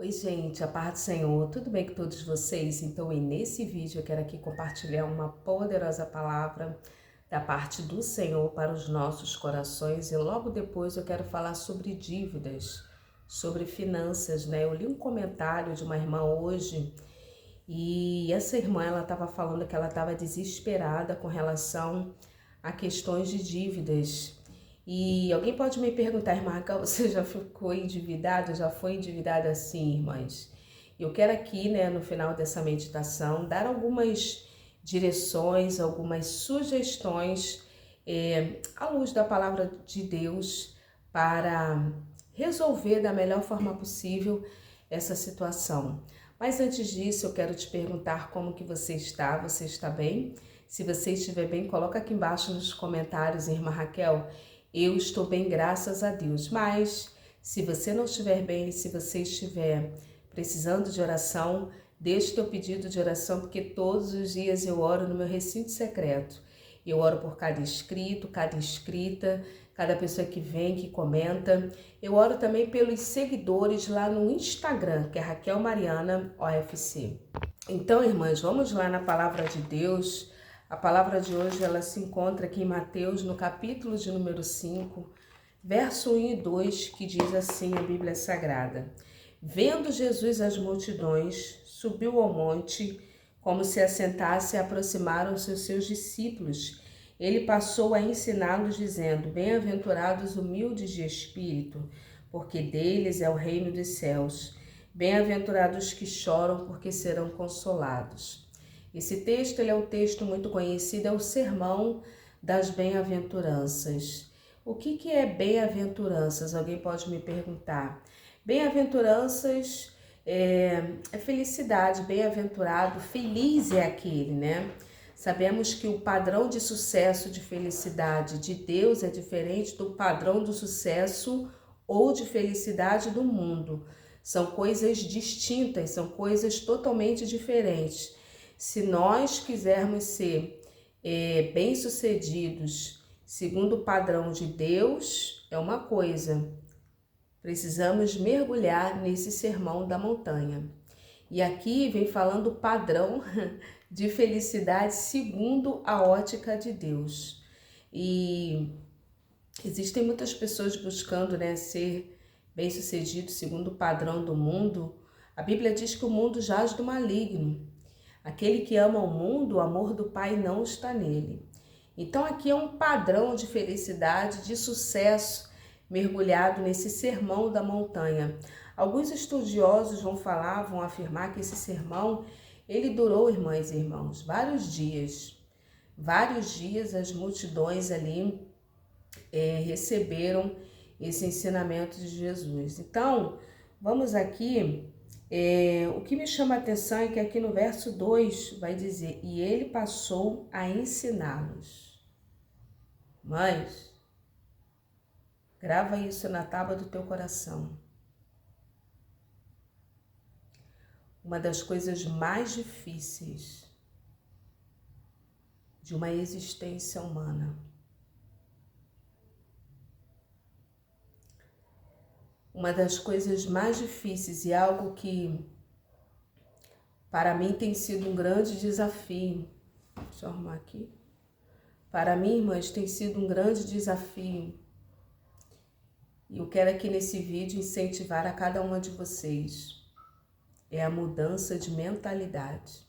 Oi, gente, a paz do Senhor, tudo bem com todos vocês? Então, e nesse vídeo eu quero aqui compartilhar uma poderosa palavra da parte do Senhor para os nossos corações e logo depois eu quero falar sobre dívidas, sobre finanças, né? Eu li um comentário de uma irmã hoje e essa irmã, ela estava falando que ela estava desesperada com relação a questões de dívidas. E alguém pode me perguntar, irmã Raquel, você já ficou endividada? Já foi endividada assim, irmãs? Eu quero aqui, né, no final dessa meditação, dar algumas direções, algumas sugestões à luz da palavra de Deus para resolver da melhor forma possível essa situação. Mas antes disso, eu quero te perguntar como que você está. Você está bem? Se você estiver bem, coloca aqui embaixo nos comentários, irmã Raquel. Eu estou bem, graças a Deus. Mas se você não estiver bem, se você estiver precisando de oração, deixe teu pedido de oração, porque todos os dias eu oro no meu recinto secreto. Eu oro por cada inscrito, cada inscrita, cada pessoa que vem, que comenta. Eu oro também pelos seguidores lá no Instagram, que é Raquel Mariana OFC. Então, irmãs, vamos lá na palavra de Deus. A palavra de hoje, ela se encontra aqui em Mateus, no capítulo de número 5, verso 1 e 2, que diz assim a Bíblia Sagrada. Vendo Jesus as multidões, subiu ao monte, como se assentasse, aproximaram-se os seus discípulos. Ele passou a ensiná-los, dizendo: Bem-aventurados humildes de espírito, porque deles é o reino dos céus. Bem-aventurados que choram, porque serão consolados. Esse texto ele é um texto muito conhecido, é o Sermão das Bem-aventuranças. O que é bem-aventuranças? Alguém pode me perguntar. Bem-aventuranças é felicidade, bem-aventurado, feliz é aquele, né? Sabemos que o padrão de sucesso, de felicidade de Deus é diferente do padrão do sucesso ou de felicidade do mundo. São coisas distintas, são coisas totalmente diferentes. Se nós quisermos ser bem-sucedidos segundo o padrão de Deus, é uma coisa. Precisamos mergulhar nesse sermão da montanha. E aqui vem falando o padrão de felicidade segundo a ótica de Deus. E existem muitas pessoas buscando, né, ser bem-sucedido segundo o padrão do mundo. A Bíblia diz que o mundo jaz do maligno. Aquele que ama o mundo, o amor do Pai não está nele. Então aqui é um padrão de felicidade, de sucesso, mergulhado nesse sermão da montanha. Alguns estudiosos vão afirmar que esse sermão, ele durou, irmãs e irmãos, vários dias. Vários dias as multidões ali receberam esse ensinamento de Jesus. Então, vamos aqui, o que me chama a atenção é que aqui no verso 2 vai dizer, e ele passou a ensiná-los. Mas, grava isso na tábua do teu coração. Uma das coisas mais difíceis de uma existência humana. Uma das coisas mais difíceis e algo que para mim tem sido um grande desafio. Deixa eu arrumar aqui. Para mim, irmãs, tem sido um grande desafio. E eu quero aqui nesse vídeo incentivar a cada uma de vocês. É a mudança de mentalidade.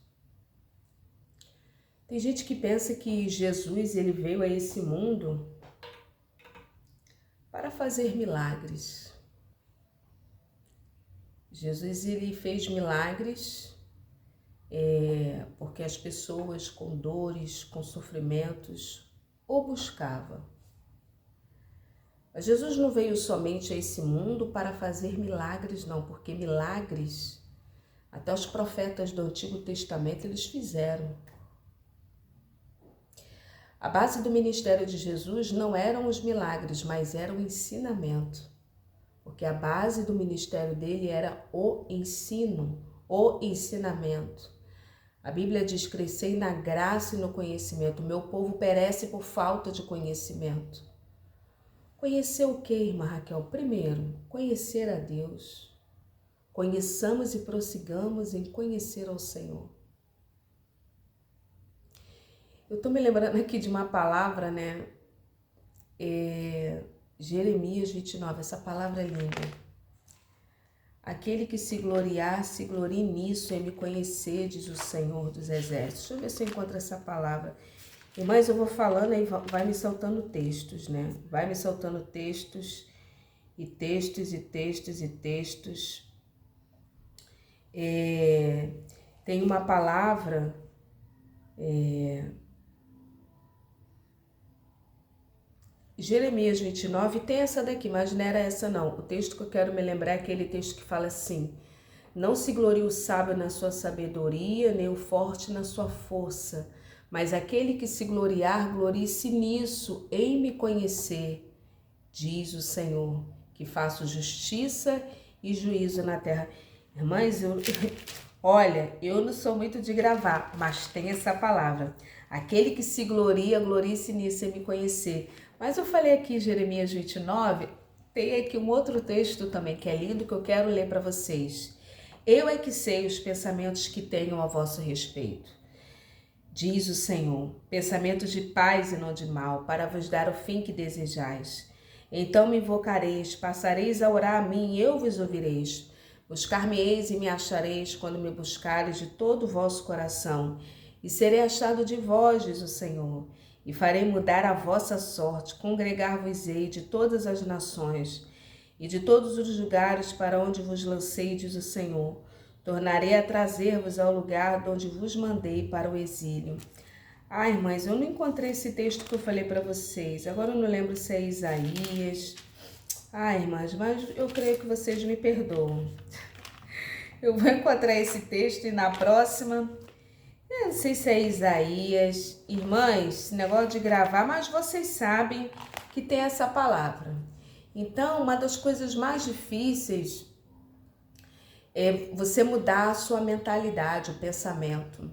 Tem gente que pensa que Jesus ele veio a esse mundo para fazer milagres. Jesus ele fez milagres porque as pessoas com dores, com sofrimentos, o buscavam. Mas Jesus não veio somente a esse mundo para fazer milagres, não, porque milagres, até os profetas do Antigo Testamento, eles fizeram. A base do ministério de Jesus não eram os milagres, mas era o ensinamento. Porque a base do ministério dele era o ensino, o ensinamento. A Bíblia diz, crescei na graça e no conhecimento. O meu povo perece por falta de conhecimento. Conhecer o que, irmã Raquel? Primeiro, conhecer a Deus. conheçamos e prossigamos em conhecer ao Senhor. Eu estou me lembrando aqui de uma palavra, né? Jeremias 29, essa palavra é linda. Aquele que se gloriar, se glorie nisso, em me conhecer, diz o Senhor dos Exércitos. Deixa eu ver se eu encontro essa palavra. Mas eu vou falando aí, vai me saltando textos, né? Vai me saltando textos, e textos, e textos, e textos. Tem uma palavra... Jeremias 29 tem essa daqui, mas não era essa não. O texto que eu quero me lembrar é aquele texto que fala assim: não se glorie o sábio na sua sabedoria, nem o forte na sua força, mas aquele que se gloriar, glorie-se nisso, em me conhecer, diz o Senhor, que faço justiça e juízo na terra. Irmãs, olha, eu não sou muito de gravar, mas tem essa palavra. Aquele que se gloria, glorie-se nisso, em me conhecer. Mas eu falei aqui Jeremias 29, tem aqui um outro texto também que é lindo que eu quero ler para vocês. Eu é que sei os pensamentos que tenho a vosso respeito, diz o Senhor, pensamentos de paz e não de mal, para vos dar o fim que desejais. Então me invocareis, passareis a orar a mim e eu vos ouvireis. Buscar-me-eis e me achareis quando me buscareis de todo o vosso coração. E serei achado de vós, diz o Senhor, e farei mudar a vossa sorte, congregar-vos-ei de todas as nações e de todos os lugares para onde vos lancei, diz o Senhor. Tornarei a trazer-vos ao lugar de onde vos mandei para o exílio. Ai, irmãs, eu não encontrei esse texto que eu falei para vocês. Agora eu não lembro se é Isaías. Ai, irmãs, mas eu creio que vocês me perdoam. Eu vou encontrar esse texto e na próxima... Eu não sei se é Isaías. Irmãs, esse negócio de gravar, mas vocês sabem que tem essa palavra. Então, uma das coisas mais difíceis é você mudar a sua mentalidade, o pensamento.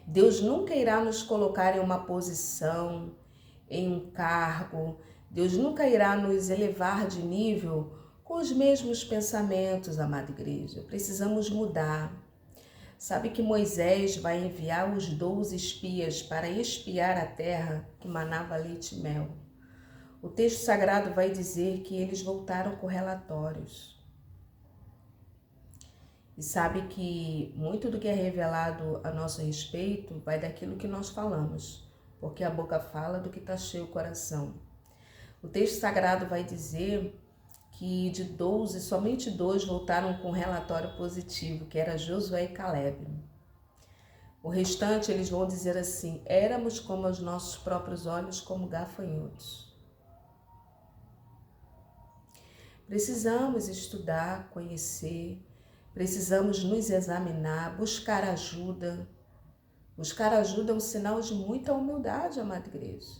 Deus nunca irá nos colocar em uma posição, em um cargo. Deus nunca irá nos elevar de nível com os mesmos pensamentos, amada igreja. Precisamos mudar. Sabe que Moisés vai enviar os 12 espias para espiar a terra que manava leite e mel. O texto sagrado vai dizer que eles voltaram com relatórios. E sabe que muito do que é revelado a nosso respeito vai daquilo que nós falamos, porque a boca fala do que está cheio o coração. O texto sagrado vai dizer que de 12, somente 2 voltaram com um relatório positivo, que era Josué e Caleb. O restante eles vão dizer assim: éramos como aos nossos próprios olhos, como gafanhotos. Precisamos estudar, conhecer, precisamos nos examinar, buscar ajuda. Buscar ajuda é um sinal de muita humildade, amada igreja.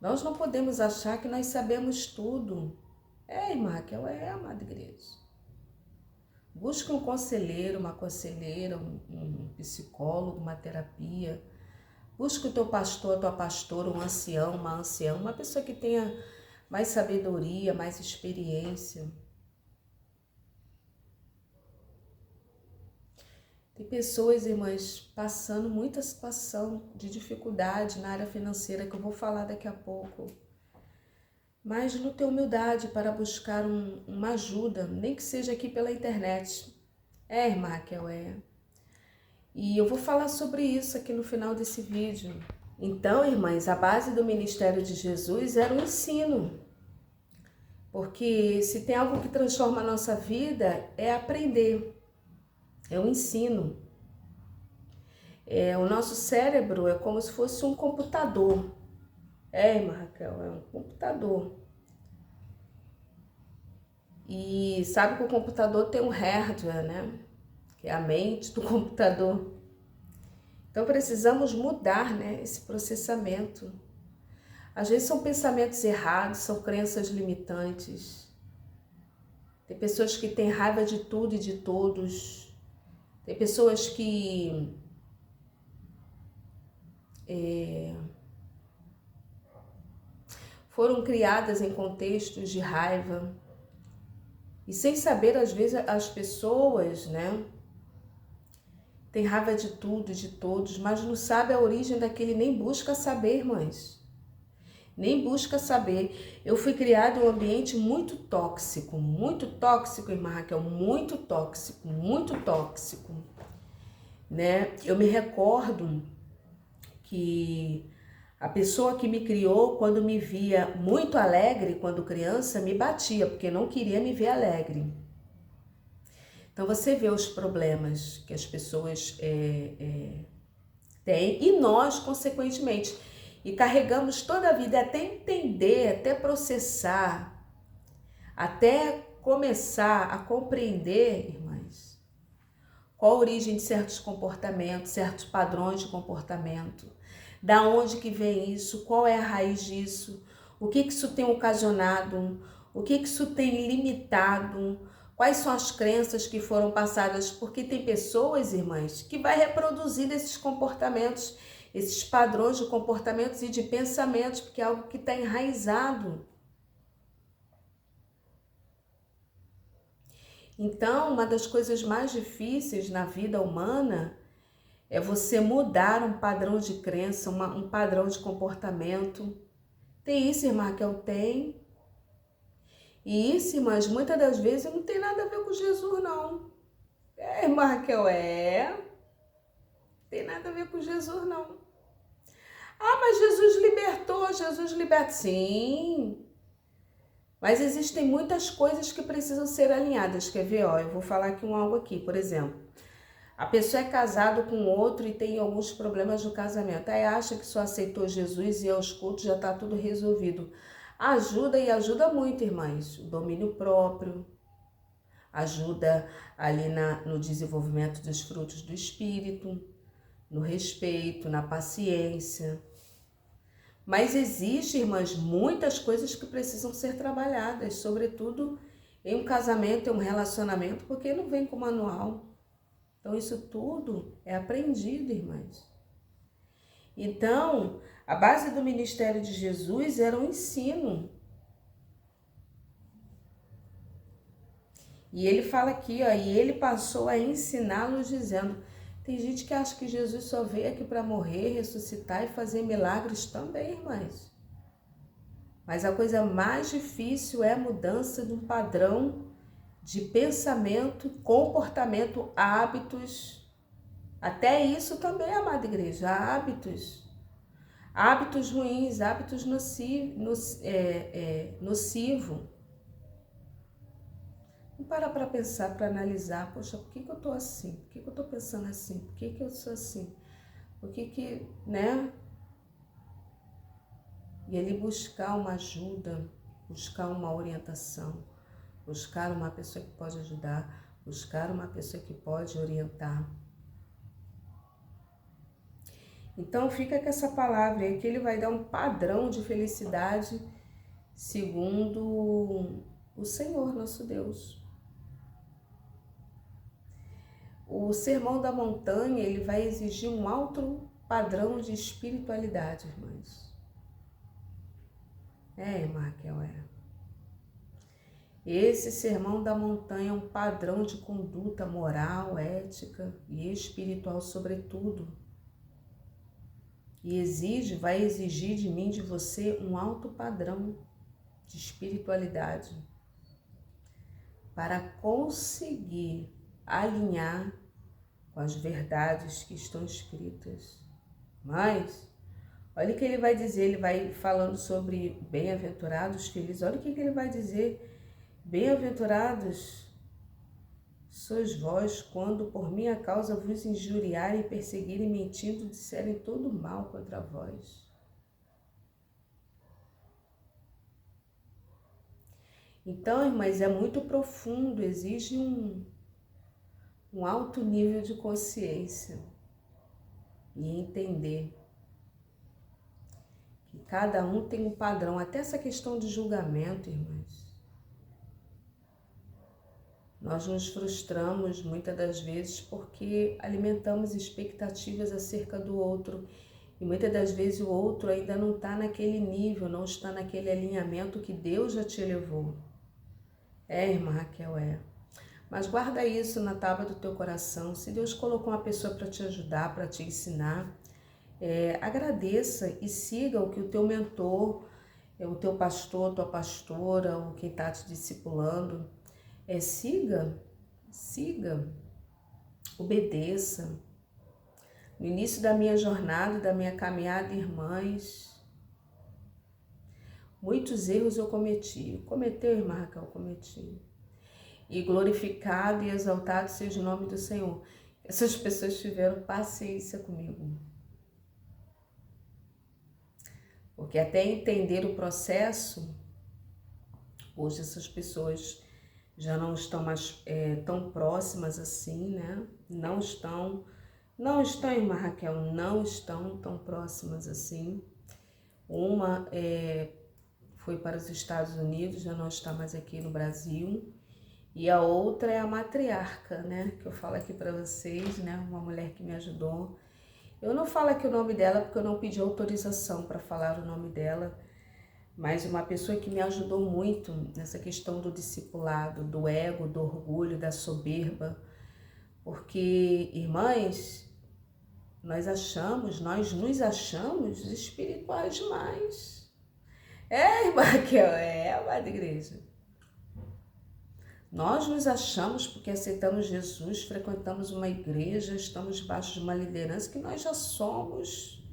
Nós não podemos achar que nós sabemos tudo. Irmã Raquel, amada igreja. Busque um conselheiro, uma conselheira, um psicólogo, uma terapia. Busque o teu pastor, a tua pastora, um ancião, uma anciã, uma pessoa que tenha mais sabedoria, mais experiência. Tem pessoas, irmãs, passando muita situação de dificuldade na área financeira, que eu vou falar daqui a pouco. Mas não ter humildade para buscar uma ajuda, nem que seja aqui pela internet. Irmã Raquel, E eu vou falar sobre isso aqui no final desse vídeo. Então, irmãs, a base do ministério de Jesus era o ensino. Porque se tem algo que transforma a nossa vida, é aprender. É o ensino. O nosso cérebro é como se fosse um computador. Irmã Raquel, é um computador. E sabe que o computador tem um hardware, né? Que é a mente do computador. Então precisamos mudar, né, esse processamento. Às vezes são pensamentos errados, são crenças limitantes. Tem pessoas que têm raiva de tudo e de todos. Tem pessoas que foram criadas em contextos de raiva. E sem saber, às vezes, as pessoas, né, têm raiva de tudo, de todos, mas não sabe a origem daquele, nem busca saber, irmãs. Nem busca saber. Eu fui criada em um ambiente muito tóxico, irmã Raquel, muito tóxico, né? Eu me recordo que a pessoa que me criou, quando me via muito alegre, quando criança, me batia, porque não queria me ver alegre. Então você vê os problemas que as pessoas têm e nós, consequentemente. E carregamos toda a vida até entender, até processar, até começar a compreender, irmãs, qual a origem de certos comportamentos, certos padrões de comportamento, da onde que vem isso, qual é a raiz disso, o que isso tem ocasionado, o que isso tem limitado, quais são as crenças que foram passadas, porque tem pessoas, irmãs, que vai reproduzindo esses comportamentos, esses padrões de comportamentos e de pensamentos, porque é algo que está enraizado. Então, uma das coisas mais difíceis na vida humana é você mudar um padrão de crença, um padrão de comportamento. Tem isso, irmã Raquel? Tem. E isso, irmãs, muitas das vezes não tem nada a ver com Jesus, não. Irmã Raquel, tem nada a ver com Jesus, não. Ah, mas Jesus libertou, Jesus liberta. Sim, mas existem muitas coisas que precisam ser alinhadas. Quer ver? Ó, eu vou falar aqui algo aqui, por exemplo. A pessoa é casada com outro e tem alguns problemas no casamento. Aí acha que só aceitou Jesus e aos cultos já está tudo resolvido. Ajuda e ajuda muito, irmãs. O domínio próprio, ajuda ali no desenvolvimento dos frutos do Espírito, no respeito, na paciência. Mas existe, irmãs, muitas coisas que precisam ser trabalhadas, sobretudo em um casamento, em um relacionamento, porque não vem com manual. Então, isso tudo é aprendido, irmãs. Então, a base do ministério de Jesus era o ensino. E ele fala aqui, ó, e ele passou a ensiná-los dizendo, tem gente que acha que Jesus só veio aqui para morrer, ressuscitar e fazer milagres também, irmãs. Mas a coisa mais difícil é a mudança de um padrão de pensamento, comportamento, hábitos. Até isso também, amada igreja, hábitos. Hábitos ruins, hábitos nocivos. Não para pensar, para analisar, poxa, por que eu tô assim? Por que eu tô pensando assim? Por que eu sou assim? Por que, né? E ele buscar uma ajuda, buscar uma orientação, buscar uma pessoa que pode ajudar, buscar uma pessoa que pode orientar. Então fica com essa palavra aí que ele vai dar um padrão de felicidade segundo o Senhor nosso Deus. O Sermão da Montanha, ele vai exigir um alto padrão de espiritualidade, irmãs. Irmã Raquel, Esse Sermão da Montanha é um padrão de conduta moral, ética e espiritual, sobretudo. E vai exigir de mim, de você, um alto padrão de espiritualidade para conseguir alinhar com as verdades que estão escritas. Mas, olha o que ele vai dizer, ele vai falando sobre bem-aventurados, felizes. Olha o que ele vai dizer. Bem-aventurados sois vós, quando por minha causa vos injuriarem, perseguirem, mentindo, disserem todo mal contra vós. Então, irmãs, é muito profundo, exige um alto nível de consciência e entender que cada um tem um padrão. Até essa questão de julgamento, irmãs. Nós nos frustramos muitas das vezes porque alimentamos expectativas acerca do outro e muitas das vezes o outro ainda não está naquele nível, não está naquele alinhamento que Deus já te elevou. Irmã Raquel, é. Mas guarda isso na tábua do teu coração. Se Deus colocou uma pessoa para te ajudar, para te ensinar, agradeça e siga o que o teu mentor, o teu pastor, tua pastora, ou quem está te discipulando, siga, obedeça. No início da minha jornada, da minha caminhada, irmãs, muitos erros eu cometi. Cometeu, irmã Raquel? Cometi. E glorificado e exaltado seja o nome do Senhor. Essas pessoas tiveram paciência comigo. Porque até entender o processo, hoje essas pessoas já não estão mais tão próximas assim, né? Não estão, irmã Raquel, não estão tão próximas assim. Uma foi para os Estados Unidos, já não está mais aqui no Brasil. E a outra é a matriarca, né? Que eu falo aqui para vocês, né? Uma mulher que me ajudou. Eu não falo aqui o nome dela porque eu não pedi autorização para falar o nome dela, mas uma pessoa que me ajudou muito nessa questão do discipulado, do ego, do orgulho, da soberba. Porque, irmãs, nós nos achamos espirituais demais. Irmã Raquel, amada igreja. Nós nos achamos porque aceitamos Jesus, frequentamos uma igreja, estamos debaixo de uma liderança que nós já somos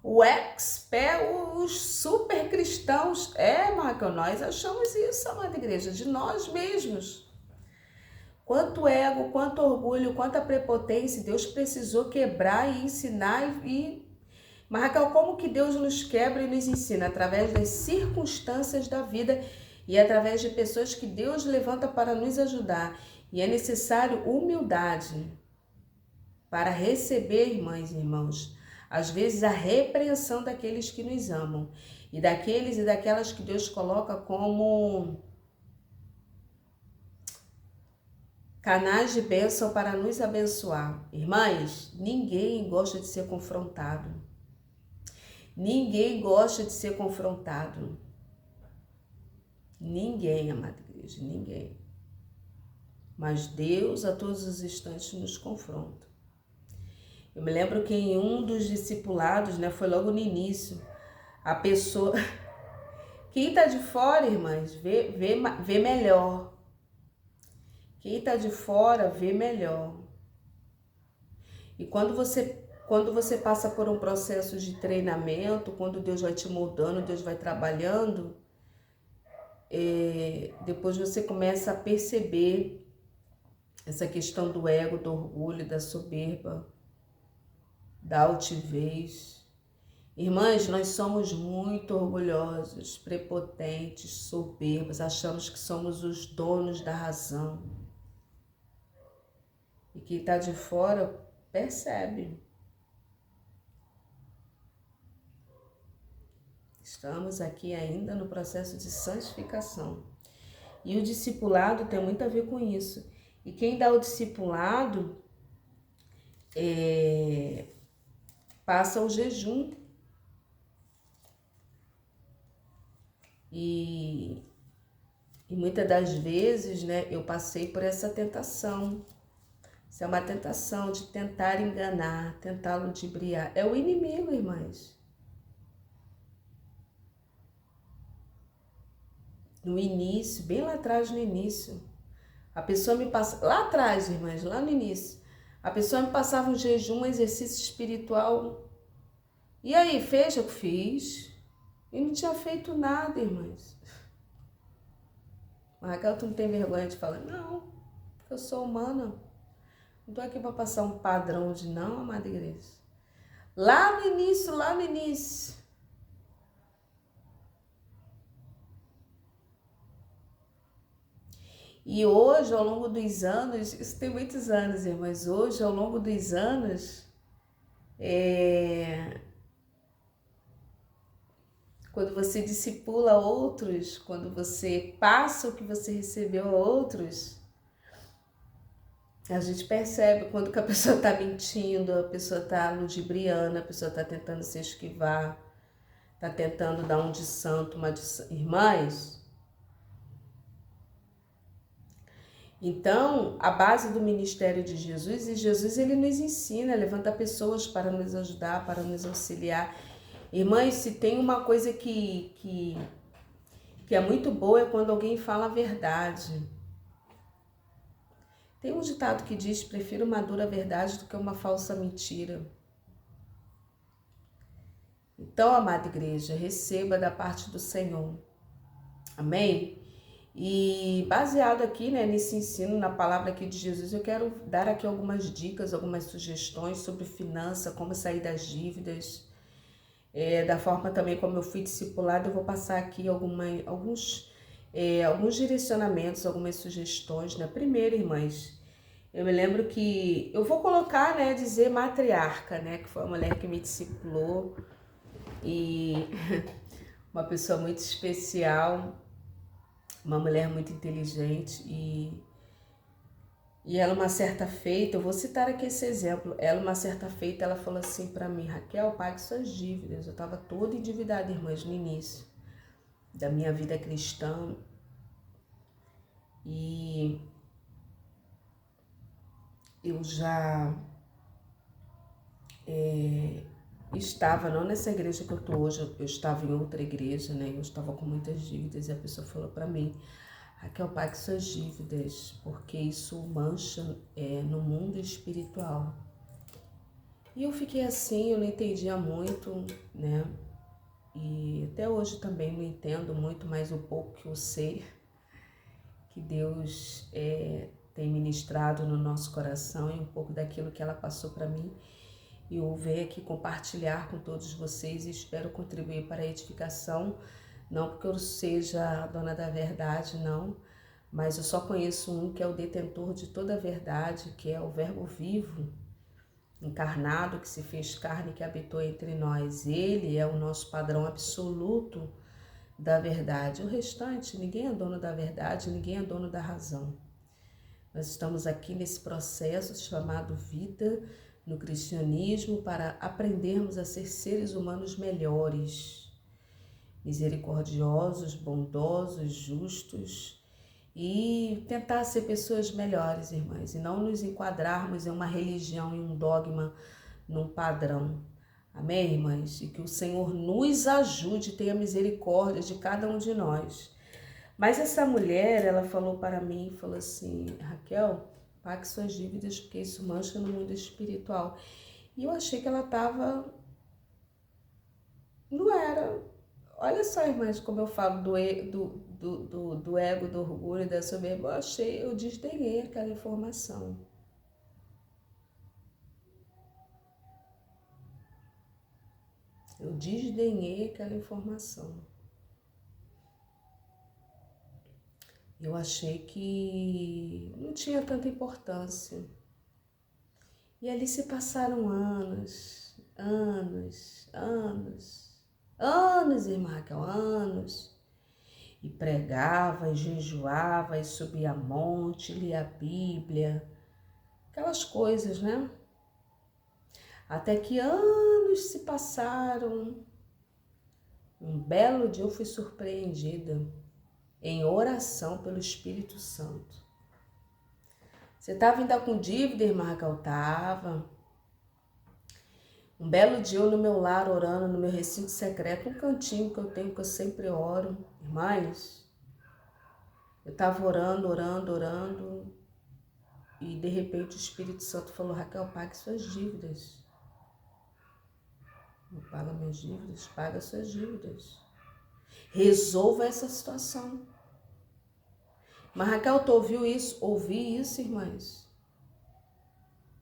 os super cristãos. Marco, nós achamos isso, amada igreja, de nós mesmos. Quanto ego, quanto orgulho, quanta prepotência Deus precisou quebrar e ensinar Mas, Raquel, como que Deus nos quebra e nos ensina? Através das circunstâncias da vida e através de pessoas que Deus levanta para nos ajudar. E é necessário humildade para receber, irmãs e irmãos, às vezes a repreensão daqueles que nos amam e daqueles e daquelas que Deus coloca como canais de bênção para nos abençoar. Irmãs, ninguém gosta de ser confrontado. Ninguém gosta de ser confrontado. Ninguém, amada igreja, ninguém. Mas Deus a todos os instantes nos confronta. Eu me lembro que em um dos discipulados, né, foi logo no início, a pessoa... Quem está de fora, irmãs, vê melhor. Quem está de fora vê melhor. E quando você passa por um processo de treinamento, quando Deus vai te moldando, Deus vai trabalhando, depois você começa a perceber essa questão do ego, do orgulho, da soberba, da altivez. Irmãs, nós somos muito orgulhosos, prepotentes, soberbos, achamos que somos os donos da razão. E quem está de fora percebe. Estamos aqui ainda no processo de santificação. E o discipulado tem muito a ver com isso. E quem dá o discipulado passa o jejum. E muitas das vezes, né, eu passei por essa tentação. Isso é uma tentação de tentar enganar, tentar ludibriar. É o inimigo, irmãs. No início, bem lá atrás no início, a pessoa me passa... Lá atrás, irmãs, lá no início, a pessoa me passava um jejum, um exercício espiritual. E aí, fez o que fiz? E não tinha feito nada, irmãs. Mas, Raquel, tu não tem vergonha de falar? Não, porque eu sou humana. Não tô aqui para passar um padrão de não, amada igreja. Lá no início. E hoje, ao longo dos anos, isso tem muitos anos, mas hoje, ao longo dos anos, quando você discipula outros, quando você passa o que você recebeu a outros, a gente percebe quando que a pessoa está mentindo, a pessoa está ludibriando, a pessoa está tentando se esquivar, está tentando dar um de santo, uma de... Irmãs, Então, a base do ministério de Jesus, e Jesus ele nos ensina, levanta pessoas para nos ajudar, para nos auxiliar. Irmãs, se tem uma coisa que é muito boa é quando alguém fala a verdade. Tem um ditado que diz: prefiro uma dura verdade do que uma falsa mentira. Então, amada igreja, receba da parte do Senhor. Amém? E baseado aqui, né, nesse ensino, na palavra aqui de Jesus, eu quero dar aqui algumas dicas, algumas sugestões sobre finança, como sair das dívidas. Da forma também como eu fui discipulada, eu vou passar aqui alguns direcionamentos, algumas sugestões, né? Primeiro, irmãs, eu me lembro que eu vou colocar, né, dizer matriarca, né, que foi a mulher que me discipulou e uma pessoa muito especial, uma mulher muito inteligente e ela uma certa feita, eu vou citar aqui esse exemplo, ela uma certa feita, ela falou assim para mim: Raquel, pague suas dívidas. Eu estava toda endividada, irmãs, no início da minha vida cristã e eu já estava, não nessa igreja que eu estou hoje, eu estava em outra igreja, né? Eu estava com muitas dívidas e a pessoa falou para mim: Raquel, pague suas dívidas, porque isso mancha no mundo espiritual. E eu fiquei assim, eu não entendia muito, né? E até hoje também não entendo muito, mas o pouco que eu sei que Deus tem ministrado no nosso coração e um pouco daquilo que ela passou para mim. E eu venho aqui compartilhar com todos vocês e espero contribuir para a edificação, não porque eu seja a dona da verdade, não, mas eu só conheço um que é o detentor de toda a verdade, que é o Verbo vivo, encarnado, que se fez carne, que habitou entre nós. Ele é o nosso padrão absoluto da verdade. O restante, ninguém é dono da verdade, ninguém é dono da razão. Nós estamos aqui nesse processo chamado vida no cristianismo para aprendermos a ser seres humanos melhores, misericordiosos, bondosos, justos e tentar ser pessoas melhores, irmãs, e não nos enquadrarmos em uma religião, em um dogma, num padrão. Amém, irmãs? E que o Senhor nos ajude, tenha misericórdia de cada um de nós. Mas essa mulher, ela falou para mim, falou assim: Raquel, pague suas dívidas, porque isso mancha no mundo espiritual. E eu achei que ela estava... Não era. Olha só, irmãs, como eu falo do ego, do orgulho, da soberba. Eu desdenhei aquela informação. Eu desdenhei aquela informação. Eu achei que não tinha tanta importância. E ali se passaram anos, irmã Raquel, anos. E pregava, e jejuava, e subia a monte, lia a Bíblia, aquelas coisas, né? Até que anos se passaram. Um belo dia eu fui surpreendida em oração pelo Espírito Santo. Você estava ainda com dívida, irmã Raquel? Estava. Um belo dia eu no meu lar orando, no meu recinto secreto, um cantinho que eu tenho, que eu sempre oro. Irmãs, eu estava orando, e de repente o Espírito Santo falou: Raquel, pague suas dívidas. Não paga minhas dívidas? Paga suas dívidas. Resolva essa situação. Mas Raquel, tu ouviu isso? Ouvi isso, irmãs.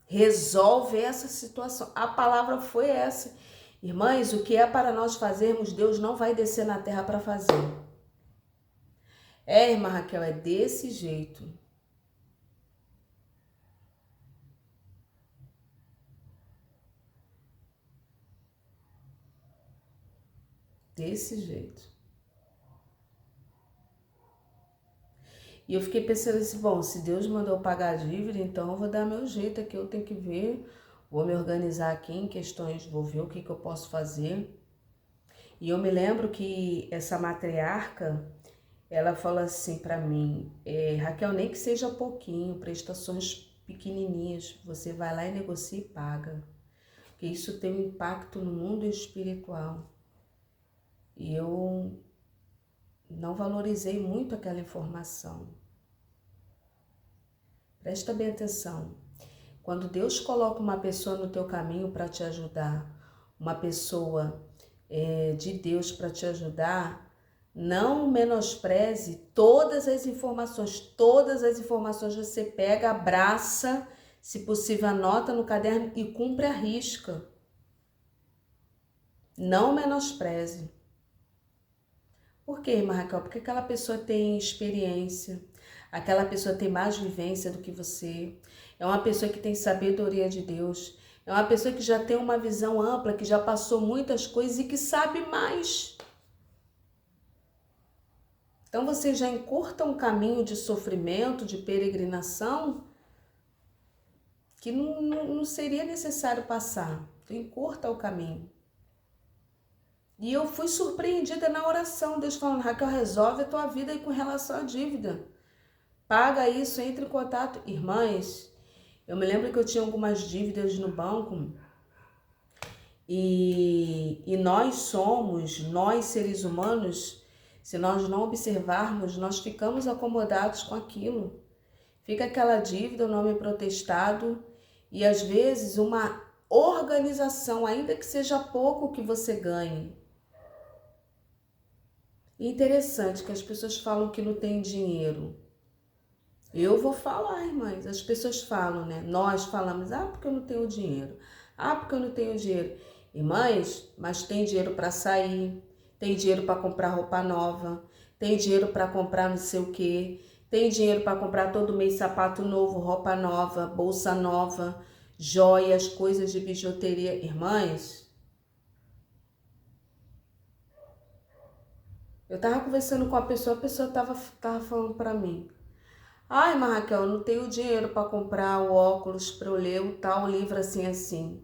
Resolve essa situação. A palavra foi essa. Irmãs, o que é para nós fazermos, Deus não vai descer na terra para fazer. Irmã Raquel, é desse jeito. Desse jeito. E eu fiquei pensando assim, bom, se Deus mandou eu pagar a dívida, então eu vou dar meu jeito aqui, eu tenho que ver, vou me organizar aqui em questões, vou ver o que eu posso fazer. E eu me lembro que essa matriarca, Ela falou assim para mim, Raquel, nem que seja pouquinho, prestações pequenininhas, você vai lá e negocia e paga. Porque isso tem um impacto no mundo espiritual. E eu não valorizei muito aquela informação. Presta bem atenção. Quando Deus coloca uma pessoa no teu caminho para te ajudar, uma pessoa de Deus para te ajudar, não menospreze todas as informações você pega, abraça, se possível anota no caderno e cumpre a risca. Não menospreze. Por quê, irmã Raquel? Porque aquela pessoa tem experiência, aquela pessoa tem mais vivência do que você, é uma pessoa que tem sabedoria de Deus, é uma pessoa que já tem uma visão ampla, que já passou muitas coisas e que sabe mais. Então você já encurta um caminho de sofrimento, de peregrinação, que não seria necessário passar. Tu encurta o caminho. E eu fui surpreendida na oração, Deus falando, Raquel, resolve a tua vida aí com relação à dívida. Paga isso, entre em contato. Irmãs, eu me lembro que eu tinha algumas dívidas no banco e nós seres humanos, se nós não observarmos, nós ficamos acomodados com aquilo. Fica aquela dívida, o nome protestado e às vezes uma organização, ainda que seja pouco que você ganhe. Interessante que as pessoas falam que não tem dinheiro. Eu vou falar, irmãs. As pessoas falam, né? Nós falamos, porque eu não tenho dinheiro. Porque eu não tenho dinheiro. Irmãs, mas tem dinheiro para sair, tem dinheiro para comprar roupa nova, tem dinheiro para comprar não sei o quê, tem dinheiro para comprar todo mês sapato novo, roupa nova, bolsa nova, joias, coisas de bijuteria. Irmãs, eu tava conversando com a pessoa tava falando para mim. Ai, mas Raquel, eu não tenho dinheiro para comprar o óculos para eu ler o tal livro assim, assim.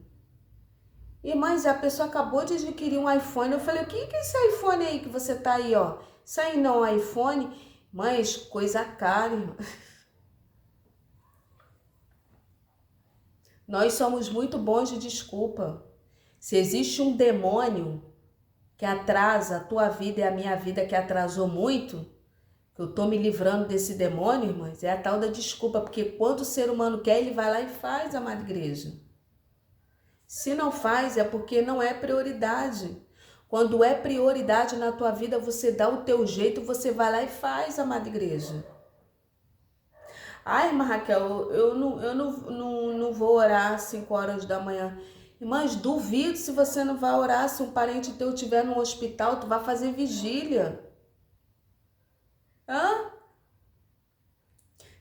E, mas a pessoa acabou de adquirir um iPhone. Eu falei, o que é esse iPhone aí que você tá aí, ó? Isso aí não é iPhone? Mas, coisa cara, irmã. Nós somos muito bons de desculpa. Se existe um demônio que atrasa a tua vida e a minha vida que atrasou muito, que eu tô me livrando desse demônio, irmãs, é a tal da desculpa, porque quando o ser humano quer, ele vai lá e faz, amada igreja. Se não faz, é porque não é prioridade. Quando é prioridade na tua vida, você dá o teu jeito, você vai lá e faz, amada igreja. Ai, irmã Raquel, eu não vou orar às 5 horas da manhã. Mas duvido se você não vai orar, se um parente teu estiver no hospital, tu vai fazer vigília. Hã?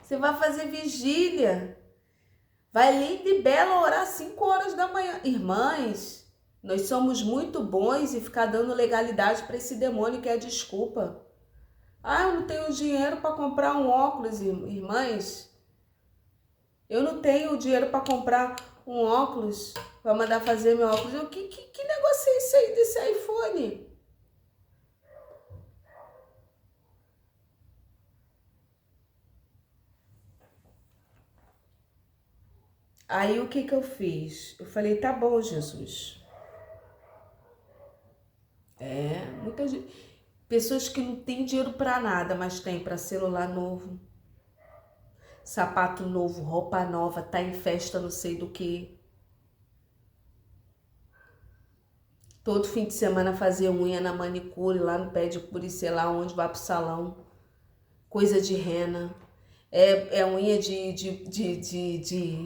Você vai fazer vigília. Vai linda e bela orar às 5 horas da manhã. Irmãs, nós somos muito bons em ficar dando legalidade para esse demônio que é a desculpa. Eu não tenho dinheiro para comprar um óculos, irmãs. Eu não tenho dinheiro para comprar um óculos, para mandar fazer meu óculos. Que negócio é esse aí desse iPhone? Aí o que eu fiz? Eu falei, tá bom, Jesus. Muita gente, pessoas que não têm dinheiro para nada, mas tem para celular novo, sapato novo, roupa nova, tá em festa não sei do que. Todo fim de semana fazer unha na manicure, lá no pé de curi, sei lá onde, vai pro salão. Coisa de rena. É unha de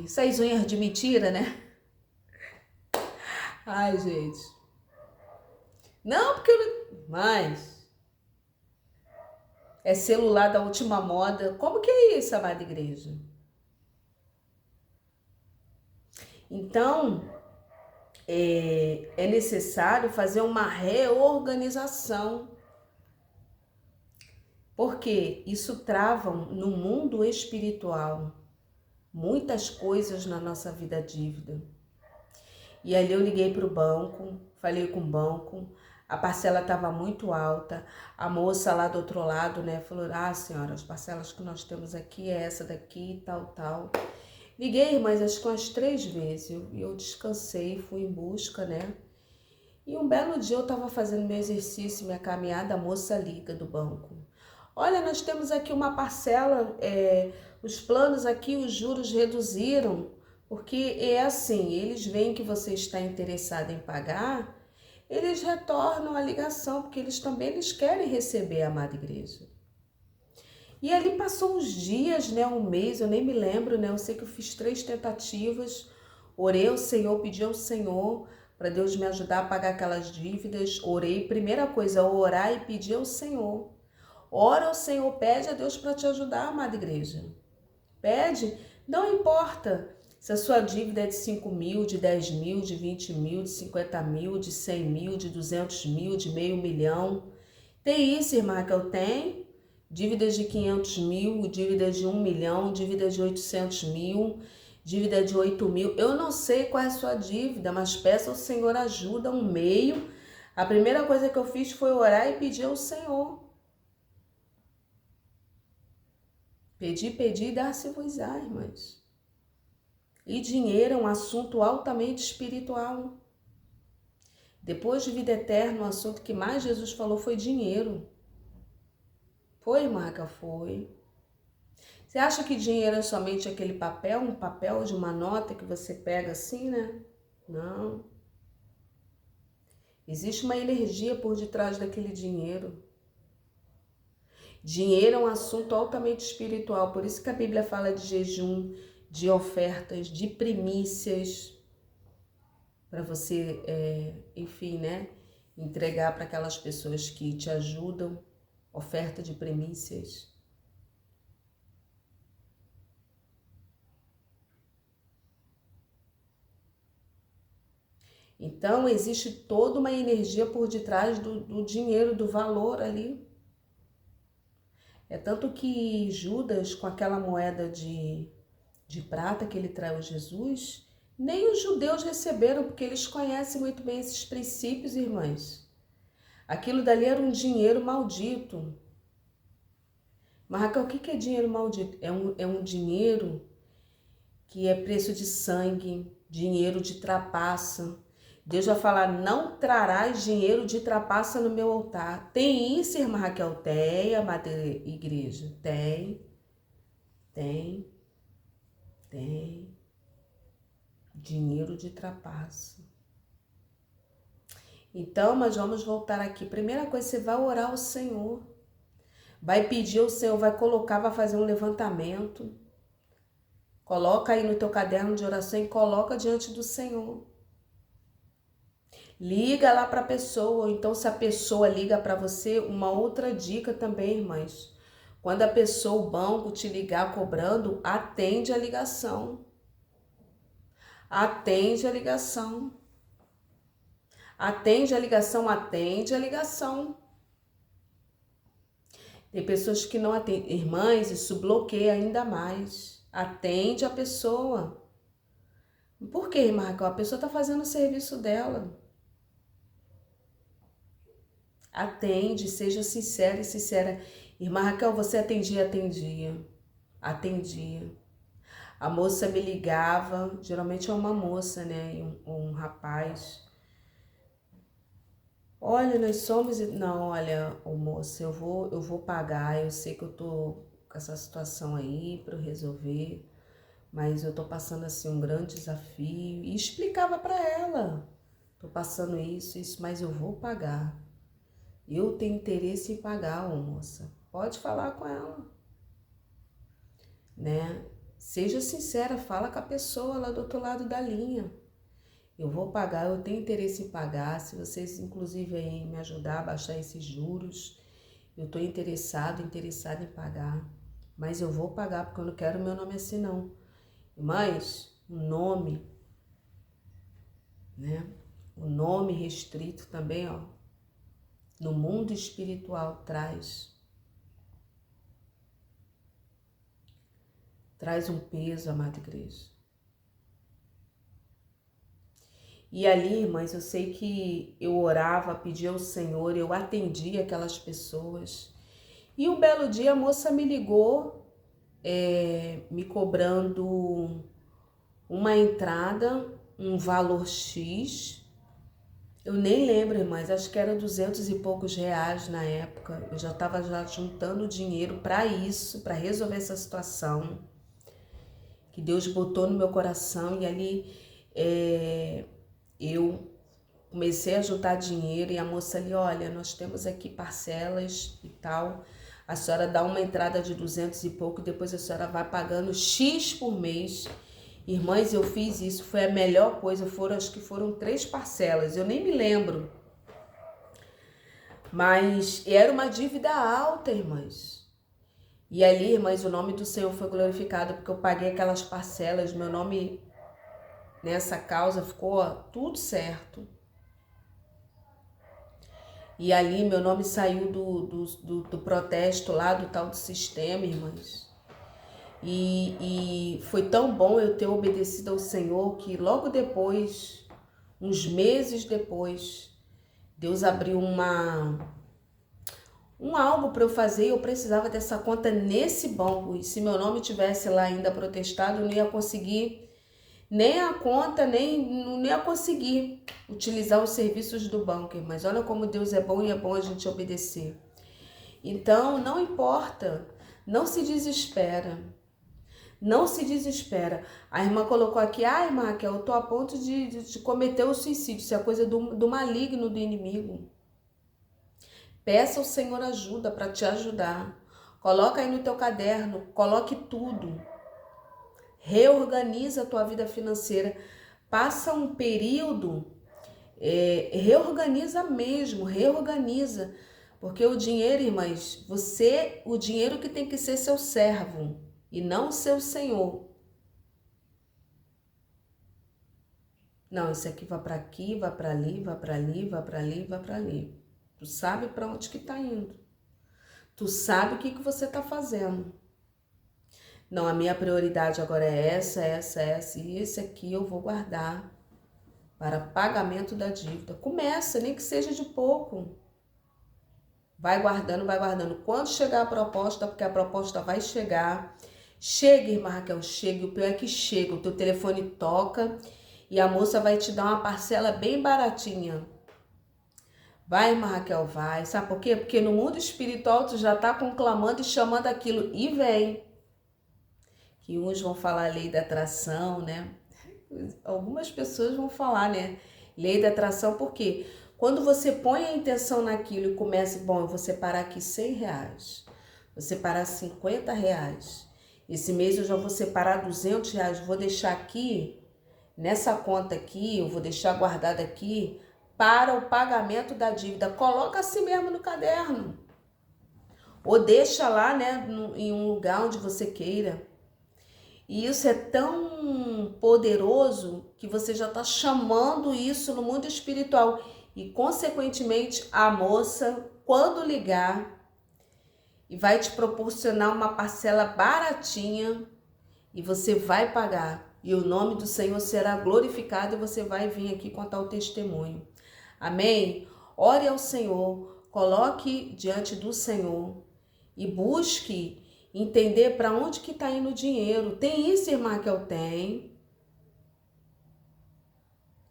essas unhas de mentira, né? Ai, gente. Não, porque eu não... Mas... É celular da última moda. Como que é isso, amada igreja? Então, é necessário fazer uma reorganização. Porque isso trava no mundo espiritual muitas coisas na nossa vida dívida. E ali eu liguei para o banco, falei com o banco. A parcela estava muito alta. A moça lá do outro lado, né, falou: ah, senhora, as parcelas que nós temos aqui é essa daqui, tal, tal. Liguei, irmãs, acho que umas 3 vezes. Eu descansei, fui em busca, né? E um belo dia eu estava fazendo meu exercício, minha caminhada, a moça liga do banco. Olha, nós temos aqui uma parcela, os planos aqui, os juros reduziram, porque é assim, eles veem que você está interessado em pagar, eles retornam a ligação, porque eles querem receber a amada igreja. E ali passou uns dias, né, um mês, eu nem me lembro, né, eu sei que eu fiz 3 tentativas, orei ao Senhor, pedi ao Senhor para Deus me ajudar a pagar aquelas dívidas, orei, primeira coisa, orar e pedir ao Senhor. Ora ao Senhor, pede a Deus para te ajudar, amada igreja. Pede, não importa se a sua dívida é de 5 mil, de 10 mil, de 20 mil, de 50 mil, de 100 mil, de 200 mil, de meio milhão. Tem isso, irmã Raquel? Tem. Dívidas de 500 mil, dívida de 1 milhão, dívida de 800 mil, dívida de 8 mil. Eu não sei qual é a sua dívida, mas peça ao Senhor ajuda, um meio. A primeira coisa que eu fiz foi orar e pedir ao Senhor. Pedi e dar-se-vos-á, irmãs. E dinheiro é um assunto altamente espiritual. Depois de vida eterna, o assunto que mais Jesus falou foi dinheiro. Foi, Marca? Foi. Você acha que dinheiro é somente aquele papel, um papel de uma nota que você pega assim, né? Não. Existe uma energia por detrás daquele dinheiro. Dinheiro é um assunto altamente espiritual, por isso que a Bíblia fala de jejum, de ofertas, de primícias, para você, enfim, né, entregar para aquelas pessoas que te ajudam, oferta de primícias. Então, existe toda uma energia por detrás do dinheiro, do valor ali. É tanto que Judas, com aquela moeda de prata que ele traiu Jesus, nem os judeus receberam, porque eles conhecem muito bem esses princípios, irmãs. Aquilo dali era um dinheiro maldito. Mas, Raquel, o que é dinheiro maldito? É um dinheiro que é preço de sangue, dinheiro de trapaça. Deus vai falar, não trarás dinheiro de trapaça no meu altar. Tem isso, irmã Raquel? Tem, amada igreja? Tem. Dinheiro de trapaça. Então, mas vamos voltar aqui. Primeira coisa, você vai orar ao Senhor. Vai pedir ao Senhor, vai colocar, vai fazer um levantamento. Coloca aí no teu caderno de oração e coloca diante do Senhor. Liga lá para a pessoa, ou então se a pessoa liga para você, uma outra dica também, irmãs. Quando a pessoa, o banco te ligar cobrando, atende a ligação. Atende a ligação. Atende a ligação, atende a ligação. Tem pessoas que não atendem. Irmãs, isso bloqueia ainda mais. Atende a pessoa. Por quê, irmã Raquel? A pessoa está fazendo o serviço dela. Atende, seja sincera e sincera. Irmã Raquel, você atendia? Atendia. Atendia. A moça me ligava, geralmente é uma moça, né? E um rapaz. Olha, nós somos. Não, olha, moça, eu vou pagar. Eu sei que eu tô com essa situação aí para resolver, mas eu tô passando assim um grande desafio. E explicava para ela: tô passando isso, mas eu vou pagar. Eu tenho interesse em pagar, moça. Pode falar com ela, né? Seja sincera, fala com a pessoa lá do outro lado da linha. Eu vou pagar, eu tenho interesse em pagar. Se vocês, inclusive, aí me ajudar a baixar esses juros, eu estou interessada em pagar. Mas eu vou pagar porque eu não quero meu nome assim, não. Mas o nome, né? O nome restrito também, ó. No mundo espiritual traz um peso, amada igreja. E ali, irmãs, eu sei que eu orava, pedia ao Senhor, eu atendia aquelas pessoas. E um belo dia a moça me ligou, me cobrando uma entrada, um valor X. Eu nem lembro, irmãs, acho que era 200 e poucos reais na época. Eu já estava juntando dinheiro para isso, para resolver essa situação que Deus botou no meu coração. E ali eu comecei a juntar dinheiro e a moça ali, olha, nós temos aqui parcelas e tal. A senhora dá uma entrada de 200 e pouco, depois a senhora vai pagando X por mês. Irmãs, eu fiz isso, foi a melhor coisa, acho que foram 3 parcelas, eu nem me lembro. Mas era uma dívida alta, irmãs. E ali, irmãs, o nome do Senhor foi glorificado, porque eu paguei aquelas parcelas, meu nome nessa causa ficou tudo certo. E ali meu nome saiu do protesto lá, do tal do sistema, irmãs. E foi tão bom eu ter obedecido ao Senhor que logo depois, uns meses depois, Deus abriu algo para eu fazer e eu precisava dessa conta nesse banco. E se meu nome tivesse lá ainda protestado, eu não ia conseguir nem a conta, não ia conseguir utilizar os serviços do banco. Mas olha como Deus é bom e é bom a gente obedecer. Então, não importa, não se desespera. Não se desespera. A irmã colocou aqui, irmã Raquel, eu tô a ponto de cometer o suicídio. Isso é coisa do maligno, do inimigo. Peça ao Senhor ajuda para te ajudar. Coloca aí no teu caderno, coloque tudo. Reorganiza a tua vida financeira. Passa um período, reorganiza mesmo, reorganiza. Porque o dinheiro, irmãs, o dinheiro que tem que ser seu servo e não seu senhor. Não, esse aqui vai para aqui, vai para ali, vai para ali, vai para ali, vai para ali. Tu sabe para onde que tá indo. Tu sabe o que você tá fazendo. Não, a minha prioridade agora é essa, e esse aqui eu vou guardar para pagamento da dívida. Começa, nem que seja de pouco. Vai guardando, vai guardando. Quando chegar a proposta, porque a proposta vai chegar. Chega, irmã Raquel, chega. O pior é que chega. O teu telefone toca e a moça vai te dar uma parcela bem baratinha. Vai, irmã Raquel, vai. Sabe por quê? Porque no mundo espiritual tu já tá conclamando e chamando aquilo. E vem. Que uns vão falar lei da atração, né? Algumas pessoas vão falar, né? Lei da atração, por quê? Quando você põe a intenção naquilo e começa, bom, eu vou separar aqui 100 reais, vou separar 50 reais, esse mês eu já vou separar 200 reais, vou deixar aqui, nessa conta aqui, eu vou deixar guardado aqui para o pagamento da dívida. Coloca assim mesmo no caderno. Ou deixa lá, né, em um lugar onde você queira. E isso é tão poderoso que você já está chamando isso no mundo espiritual. E, consequentemente, a moça, quando ligar, e vai te proporcionar uma parcela baratinha e você vai pagar. E o nome do Senhor será glorificado e você vai vir aqui contar o testemunho. Amém? Ore ao Senhor, coloque diante do Senhor e busque entender para onde que está indo o dinheiro. Tem isso, irmã, que eu tenho?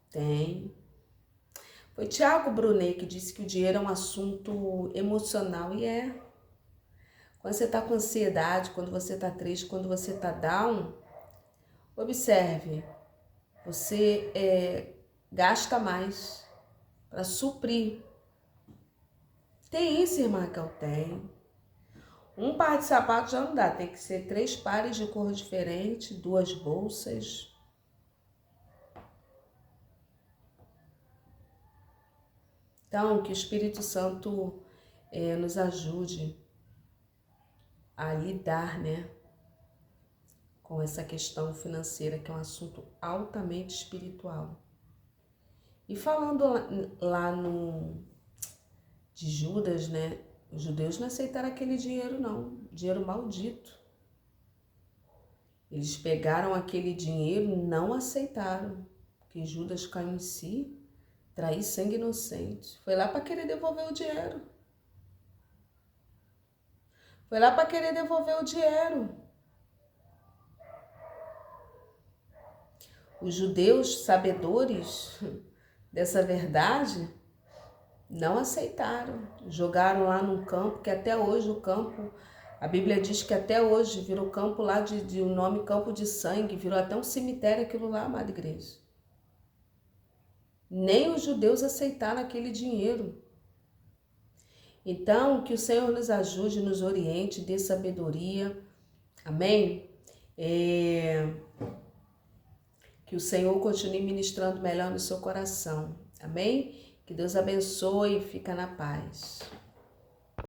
Tem. Foi Tiago Brunet que disse que o dinheiro é um assunto emocional e é. Quando você está com ansiedade, quando você está triste, quando você está down, observe, você gasta mais para suprir. Tem isso, irmã, que eu tenho. Um par de sapatos já não dá, tem que ser 3 pares de cor diferente, 2 bolsas. Então, que o Espírito Santo nos ajude a lidar, né, com essa questão financeira, que é um assunto altamente espiritual. E falando lá de Judas, né, os judeus não aceitaram aquele dinheiro não, dinheiro maldito. Eles pegaram aquele dinheiro e não aceitaram, porque que Judas caiu em si, trair sangue inocente. Foi lá para querer devolver o dinheiro. Foi lá para querer devolver o dinheiro. Os judeus, sabedores dessa verdade, não aceitaram. Jogaram lá num campo, que até hoje o campo, a Bíblia diz que até hoje virou campo lá de um nome Campo de Sangue, virou até um cemitério aquilo lá, amada igreja. Nem os judeus aceitaram aquele dinheiro. Então, que o Senhor nos ajude, nos oriente, dê sabedoria. Amém? Que o Senhor continue ministrando melhor no seu coração. Amém? Que Deus abençoe e fica na paz.